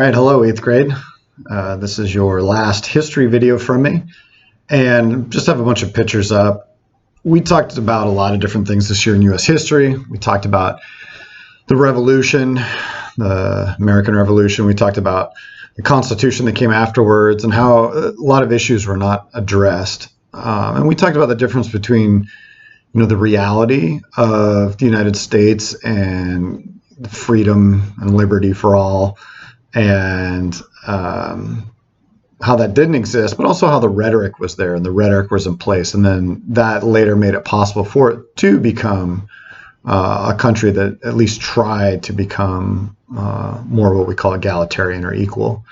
right, hello 8th grade. This is your last history video from me, and just have a bunch of pictures up. We talked about a lot of different things this year in U.S. history. We talked about the Revolution, the American Revolution. We talked about the Constitution that came afterwards and how a lot of issues were not addressed. And we talked about the difference between, the reality of the United States and freedom and liberty for all, and how that didn't exist, but also how the rhetoric was there and the rhetoric was in place. And then that later made it possible for it to become a country that at least tried to become more what we call egalitarian or equal.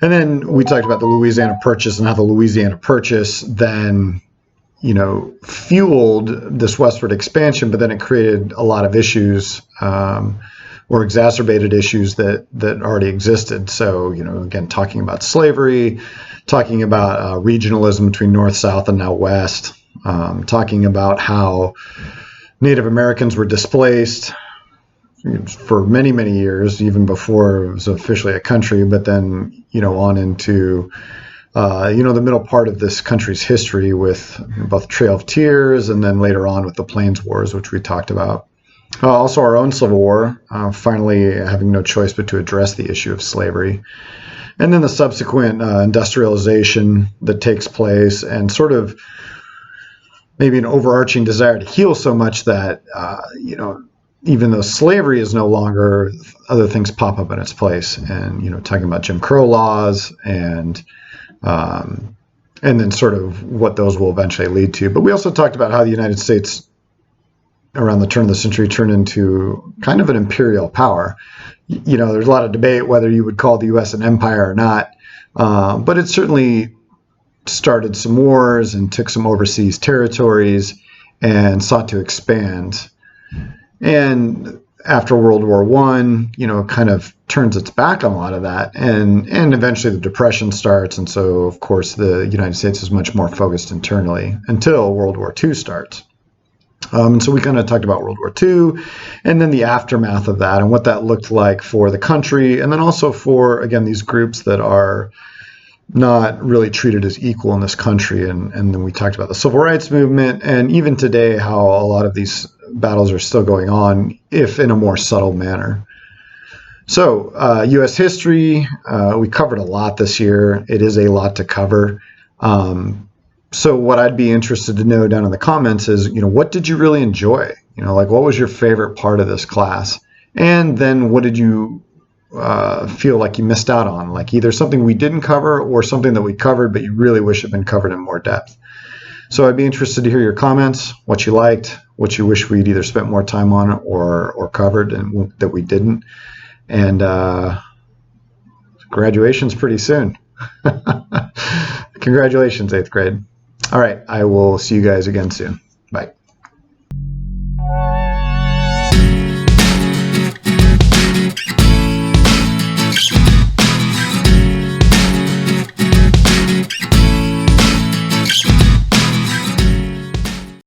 And then we talked about the Louisiana Purchase and how the Louisiana Purchase then, fueled this westward expansion, but then it created a lot of issues or exacerbated issues that already existed. So, again, talking about slavery, talking about regionalism between North, South, and now West, talking about how Native Americans were displaced for many, many years, even before it was officially a country, but then, on into, the middle part of this country's history with both Trail of Tears and then later on with the Plains Wars, which we talked about. Also our own Civil War, finally having no choice but to address the issue of slavery. And then the subsequent industrialization that takes place and sort of maybe an overarching desire to heal so much that, even though slavery is no longer, other things pop up in its place. And, talking about Jim Crow laws and then sort of what those will eventually lead to. But we also talked about how the United States around the turn of the century turned into kind of an imperial power. There's a lot of debate whether you would call the U.S. an empire or not, but it certainly started some wars and took some overseas territories and sought to expand. And after World War I, kind of turns its back on a lot of that. And eventually the Depression starts. And so, of course, the United States is much more focused internally until World War II starts. And so we kind of talked about World War II and then the aftermath of that and what that looked like for the country. And then also for, again, these groups that are not really treated as equal in this country. And then we talked about the Civil Rights Movement and even today how a lot of these battles are still going on, if in a more subtle manner. So U.S. history, we covered a lot this year. It is a lot to cover. So what I'd be interested to know down in the comments is, what did you really enjoy? What was your favorite part of this class? And then what did you feel like you missed out on? Like either something we didn't cover or something that we covered, but you really wish had been covered in more depth. So I'd be interested to hear your comments, what you liked, what you wish we'd either spent more time on or covered and that we didn't. And graduation's pretty soon. Congratulations, 8th grade. All right, I will see you guys again soon. Bye.